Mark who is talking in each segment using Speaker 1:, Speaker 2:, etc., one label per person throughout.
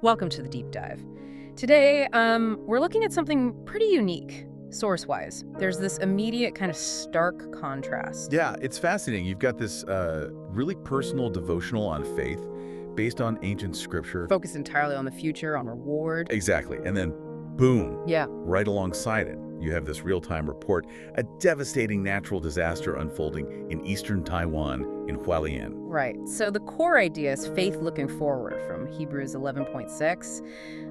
Speaker 1: Welcome to the deep dive. Today, we're looking at something pretty unique, source-wise. There's this immediate kind of stark contrast.
Speaker 2: Yeah, it's fascinating. You've got this really personal devotional on faith based on ancient scripture.
Speaker 1: Focused entirely on the future, on reward.
Speaker 2: Exactly. And then, boom,
Speaker 1: Yeah.
Speaker 2: right alongside it, you have this real-time report, a devastating natural disaster unfolding in eastern Taiwan in Hualien.
Speaker 1: Right. So the core idea is faith looking forward from Hebrews 11.6.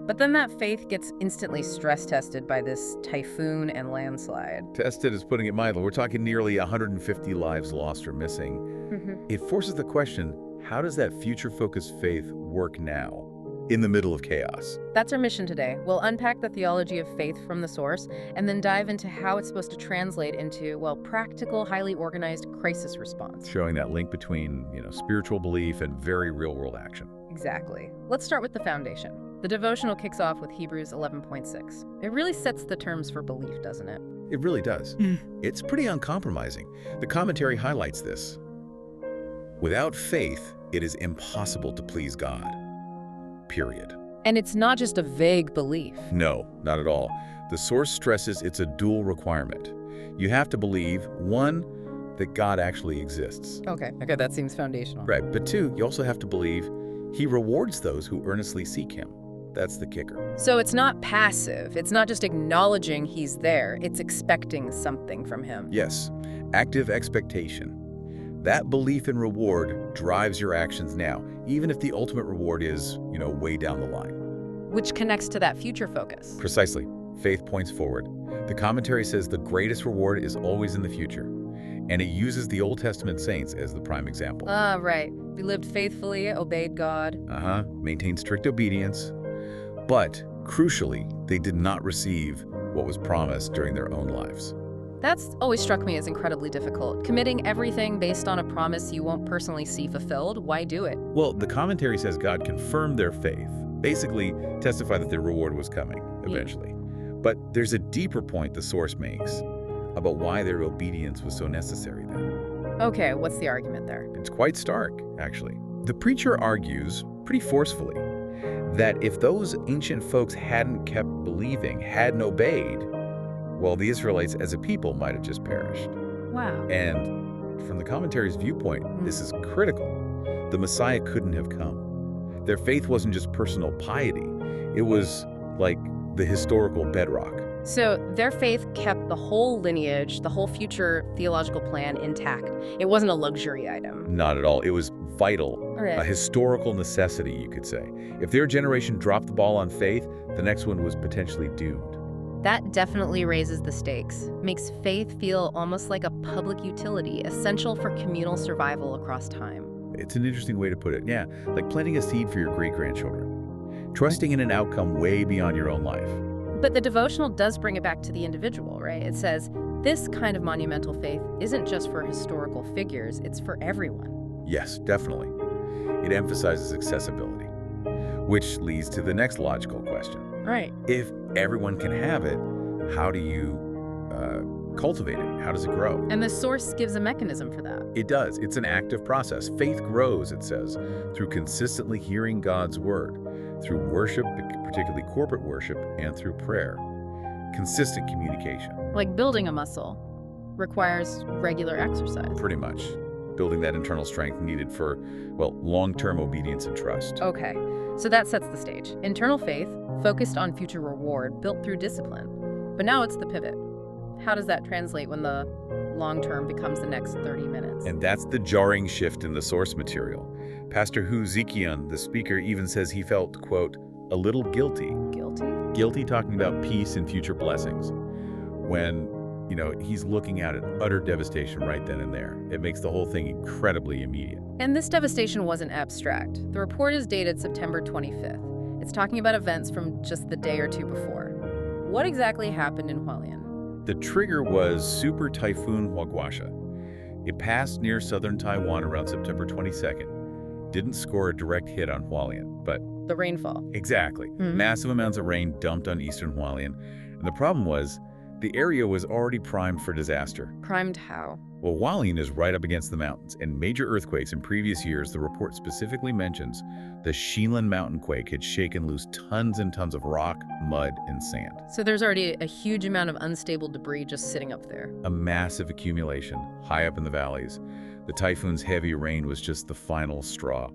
Speaker 1: But then that faith gets instantly stress-tested by this typhoon and landslide.
Speaker 2: Tested is putting it mildly. We're talking nearly 150 lives lost or missing. It forces the question, how does that future-focused faith work now, in the middle of chaos?
Speaker 1: That's our mission today. We'll unpack the theology of faith from the source and then dive into how it's supposed to translate into, well, practical, highly organized crisis response.
Speaker 2: Showing that link between, spiritual belief and very real-world action.
Speaker 1: Exactly. Let's start with the foundation. The devotional kicks off with Hebrews 11.6. It really sets the terms for belief, doesn't it?
Speaker 2: It really does. It's pretty uncompromising. The commentary highlights this. Without faith, it is impossible to please God. Period.
Speaker 1: And it's not just a vague belief.
Speaker 2: No, not at all. The source stresses it's a dual requirement. You have to believe, one, that God actually exists.
Speaker 1: Okay, that seems foundational.
Speaker 2: Right, but two, you also have to believe He rewards those who earnestly seek Him. That's the kicker.
Speaker 1: So it's not passive. It's not just acknowledging He's there. It's expecting something from Him.
Speaker 2: Yes, active expectation. That belief in reward drives your actions now, even if the ultimate reward is, way down the line.
Speaker 1: Which connects to that future focus.
Speaker 2: Precisely. Faith points forward. The commentary says the greatest reward is always in the future, and it uses the Old Testament saints as the prime example.
Speaker 1: Right. We lived faithfully, obeyed God.
Speaker 2: Maintained strict obedience. But, crucially, they did not receive what was promised during their own lives.
Speaker 1: That's always struck me as incredibly difficult. Committing everything based on a promise you won't personally see fulfilled, why do it?
Speaker 2: Well, the commentary says God confirmed their faith, basically testified that their reward was coming, eventually. But there's a deeper point the source makes about why their obedience was so necessary then.
Speaker 1: Okay, what's the argument there?
Speaker 2: It's quite stark, actually. The preacher argues, pretty forcefully, that if those ancient folks hadn't kept believing, hadn't obeyed, well, the Israelites as a people might have just perished.
Speaker 1: Wow.
Speaker 2: And from the commentary's viewpoint, this is critical. The Messiah couldn't have come. Their faith wasn't just personal piety. It was like the historical bedrock.
Speaker 1: So their faith kept the whole lineage, the whole future theological plan intact. It wasn't a luxury item.
Speaker 2: Not at all. It was vital,
Speaker 1: Right.
Speaker 2: a historical necessity, you could say. If their generation dropped the ball on faith, the next one was potentially doomed.
Speaker 1: That definitely raises the stakes, makes faith feel almost like a public utility, essential for communal survival across time.
Speaker 2: It's an interesting way to put it. Yeah, like planting a seed for your great-grandchildren. Trusting in an outcome way beyond your own life.
Speaker 1: But the devotional does bring it back to the individual, right? It says, this kind of monumental faith isn't just for historical figures, it's for everyone.
Speaker 2: Yes, definitely. It emphasizes accessibility, which leads to the next logical question.
Speaker 1: Right.
Speaker 2: If everyone can have it, how do you cultivate it? How does it grow?
Speaker 1: And the source gives a mechanism for that.
Speaker 2: It does. It's an active process. Faith grows, it says, through consistently hearing God's word, through worship, particularly corporate worship, and through prayer. Consistent communication.
Speaker 1: Like building a muscle requires regular exercise.
Speaker 2: Pretty much. Building that internal strength needed for, well, long-term obedience and trust.
Speaker 1: Okay, so that sets the stage. Internal faith, focused on future reward, built through discipline. But now it's the pivot. How does that translate when the long term becomes the next 30 minutes?
Speaker 2: And that's the jarring shift in the source material. Pastor Hu Zikian, the speaker, even says he felt, quote, a little guilty.
Speaker 1: Guilty?
Speaker 2: Guilty talking about peace and future blessings. When, he's looking at an utter devastation right then and there. It makes the whole thing incredibly immediate.
Speaker 1: And this devastation wasn't abstract. The report is dated September 25th. It's talking about events from just the day or two before. What exactly happened in Hualien?
Speaker 2: The trigger was Super Typhoon Huaguasha. It passed near southern Taiwan around September 22nd. Didn't score a direct hit on Hualien, but...
Speaker 1: The rainfall.
Speaker 2: Exactly. Massive amounts of rain dumped on eastern Hualien. And the problem was, the area was already primed for disaster.
Speaker 1: Primed how?
Speaker 2: Well, Hualien is right up against the mountains, and major earthquakes in previous years, the report specifically mentions the Xilan mountain quake had shaken loose tons and tons of rock, mud, and sand.
Speaker 1: So there's already a huge amount of unstable debris just sitting up there.
Speaker 2: A massive accumulation, high up in the valleys. The typhoon's heavy rain was just the final straw.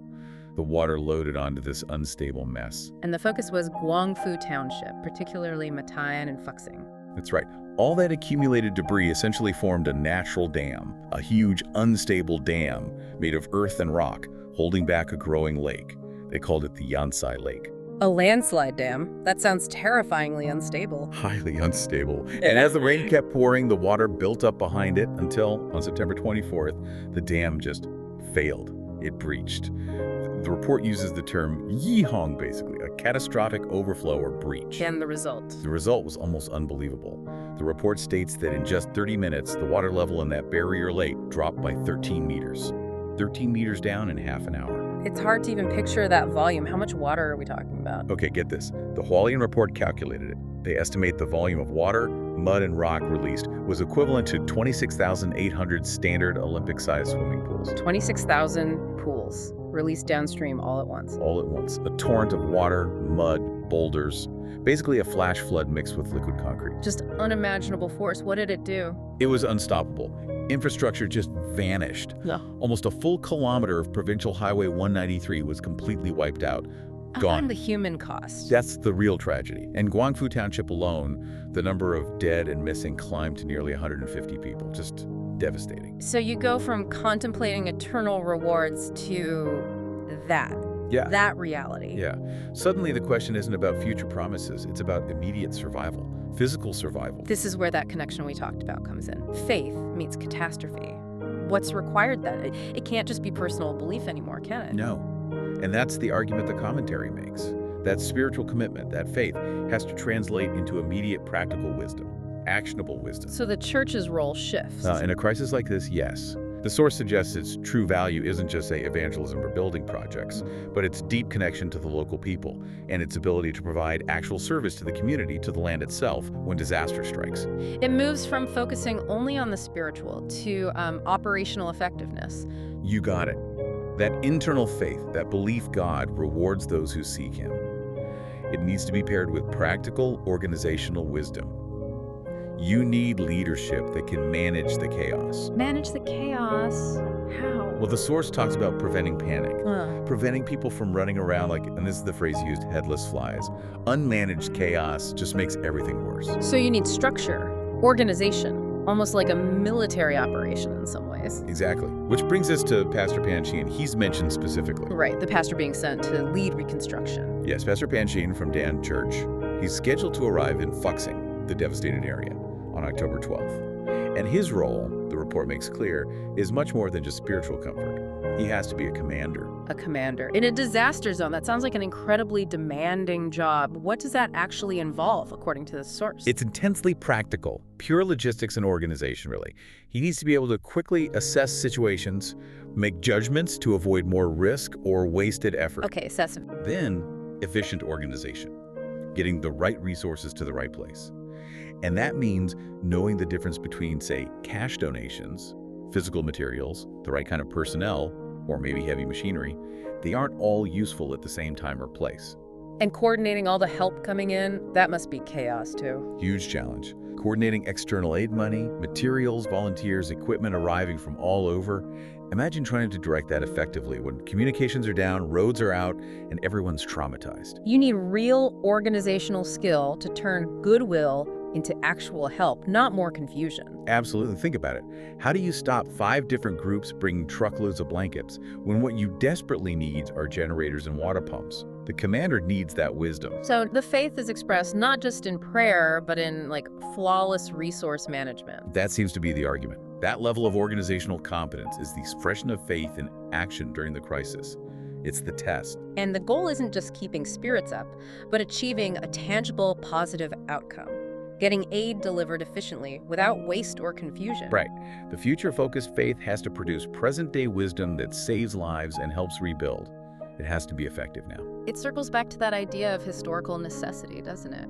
Speaker 2: The water loaded onto this unstable mess.
Speaker 1: And the focus was Guangfu Township, particularly Matayan and Fuxing.
Speaker 2: That's right. All that accumulated debris essentially formed a natural dam, a huge, unstable dam made of earth and rock, holding back a growing lake. They called it the Yansai Lake.
Speaker 1: A landslide dam? That sounds terrifyingly unstable.
Speaker 2: Highly unstable. And as the rain kept pouring, the water built up behind it until, on September 24th, the dam just failed. It breached. The report uses the term yihong, basically, a catastrophic overflow or breach.
Speaker 1: And the result?
Speaker 2: The result was almost unbelievable. The report states that in just 30 minutes, the water level in that barrier lake dropped by 13 meters. 13 meters down in half an hour.
Speaker 1: It's hard to even picture that volume. How much water are we talking about?
Speaker 2: Okay, get this. The Hualien report calculated it. They estimate the volume of water, mud, and rock released was equivalent to 26,800 standard Olympic-sized swimming pools.
Speaker 1: 26,000 pools released downstream all at once.
Speaker 2: All at once. A torrent of water, mud, boulders. Basically a flash flood mixed with liquid concrete.
Speaker 1: Just unimaginable force. What did it do?
Speaker 2: It was unstoppable. Infrastructure just vanished.
Speaker 1: No.
Speaker 2: Almost a full kilometer of Provincial Highway 193 was completely wiped out. Gone.
Speaker 1: And the human cost.
Speaker 2: That's the real tragedy. And Guangfu Township alone, the number of dead and missing climbed to nearly 150 people. Just devastating.
Speaker 1: So you go from contemplating eternal rewards to that.
Speaker 2: Yeah.
Speaker 1: That reality.
Speaker 2: Yeah. Suddenly the question isn't about future promises. It's about immediate survival, physical survival.
Speaker 1: This is where that connection we talked about comes in. Faith meets catastrophe. What's required then? It can't just be personal belief anymore, can it?
Speaker 2: No. And that's the argument the commentary makes. That spiritual commitment, that faith, has to translate into immediate practical wisdom, actionable wisdom.
Speaker 1: So the church's role shifts.
Speaker 2: In a crisis like this, yes. The source suggests its true value isn't just, say, evangelism or building projects, but its deep connection to the local people and its ability to provide actual service to the community, to the land itself, when disaster strikes.
Speaker 1: It moves from focusing only on the spiritual to operational effectiveness.
Speaker 2: You got it. That internal faith, that belief God rewards those who seek Him. It needs to be paired with practical organizational wisdom. You need leadership that can manage the chaos.
Speaker 1: Manage the chaos? How?
Speaker 2: Well, the source talks about preventing panic, preventing people from running around like, and this is the phrase used, headless flies. Unmanaged chaos just makes everything worse.
Speaker 1: So you need structure, organization, almost like a military operation in some ways.
Speaker 2: Exactly. Which brings us to Pastor Panshin. He's mentioned specifically.
Speaker 1: Right, the pastor being sent to lead reconstruction.
Speaker 2: Yes, Pastor Panshin from Dan Church. He's scheduled to arrive in Fuxing, the devastated area, on October 12th. And his role, the report makes clear, is much more than just spiritual comfort. He has to be a commander.
Speaker 1: A commander. In a disaster zone, that sounds like an incredibly demanding job. What does that actually involve, according to the source?
Speaker 2: It's intensely practical, pure logistics and organization, really. He needs to be able to quickly assess situations, make judgments to avoid more risk or wasted effort.
Speaker 1: Okay, assess.
Speaker 2: Then, efficient organization, getting the right resources to the right place. And that means knowing the difference between, say, cash donations, physical materials, the right kind of personnel, or maybe heavy machinery. They aren't all useful at the same time or place.
Speaker 1: And coordinating all the help coming in, that must be chaos too.
Speaker 2: Huge challenge. Coordinating external aid money, materials, volunteers, equipment arriving from all over. Imagine trying to direct that effectively when communications are down, roads are out, and everyone's traumatized.
Speaker 1: You need real organizational skill to turn goodwill into actual help, not more confusion.
Speaker 2: Absolutely. Think about it. How do you stop 5 different groups bringing truckloads of blankets when what you desperately need are generators and water pumps? The commander needs that wisdom.
Speaker 1: So the faith is expressed not just in prayer, but in flawless resource management.
Speaker 2: That seems to be the argument. That level of organizational competence is the expression of faith in action during the crisis. It's the test.
Speaker 1: And the goal isn't just keeping spirits up, but achieving a tangible, positive outcome. Getting aid delivered efficiently without waste or confusion.
Speaker 2: Right. The future-focused faith has to produce present-day wisdom that saves lives and helps rebuild. It has to be effective now.
Speaker 1: It circles back to that idea of historical necessity, doesn't it?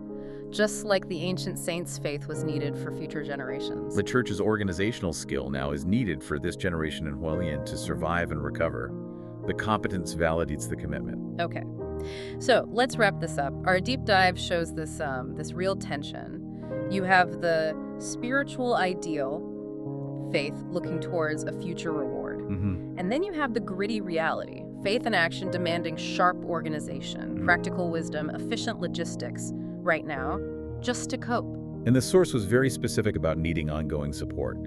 Speaker 1: just like the ancient saints' faith was needed for future generations.
Speaker 2: The church's organizational skill now is needed for this generation in Hualien to survive and recover. The competence validates the commitment.
Speaker 1: Okay. So let's wrap this up. Our deep dive shows this real tension. You have the spiritual ideal, faith, looking towards a future reward. And then you have the gritty reality, faith and action demanding sharp organization, practical wisdom, efficient logistics right now, just to cope.
Speaker 2: And the source was very specific about needing ongoing support.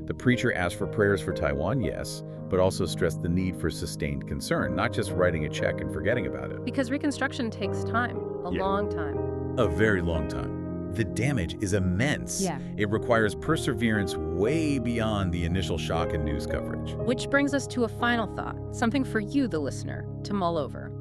Speaker 2: The preacher asked for prayers for Taiwan, yes, but also stressed the need for sustained concern, not just writing a check and forgetting about it.
Speaker 1: Because reconstruction takes time, a long time.
Speaker 2: A very long time. The damage is immense. It requires perseverance way beyond the initial shock and news coverage.
Speaker 1: Which brings us to a final thought, something for you, the listener, to mull over.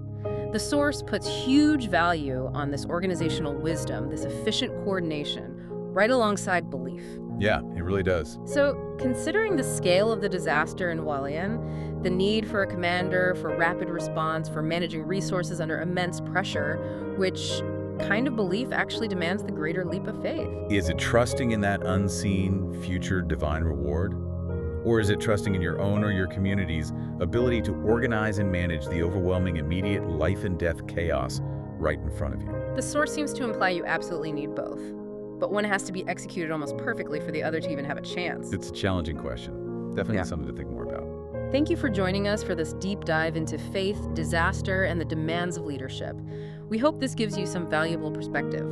Speaker 1: The source puts huge value on this organizational wisdom, this efficient coordination, right alongside belief.
Speaker 2: Yeah, it really does.
Speaker 1: So, considering the scale of the disaster in Hualien, the need for a commander, for rapid response, for managing resources under immense pressure, which kind of belief actually demands the greater leap of faith?
Speaker 2: Is it trusting in that unseen future divine reward? Or is it trusting in your own or your community's ability to organize and manage the overwhelming immediate life and death chaos right in front of you?
Speaker 1: The source seems to imply you absolutely need both, but one has to be executed almost perfectly for the other to even have a chance.
Speaker 2: It's a challenging question. Definitely something to think more about.
Speaker 1: Thank you for joining us for this deep dive into faith, disaster, and the demands of leadership. We hope this gives you some valuable perspective.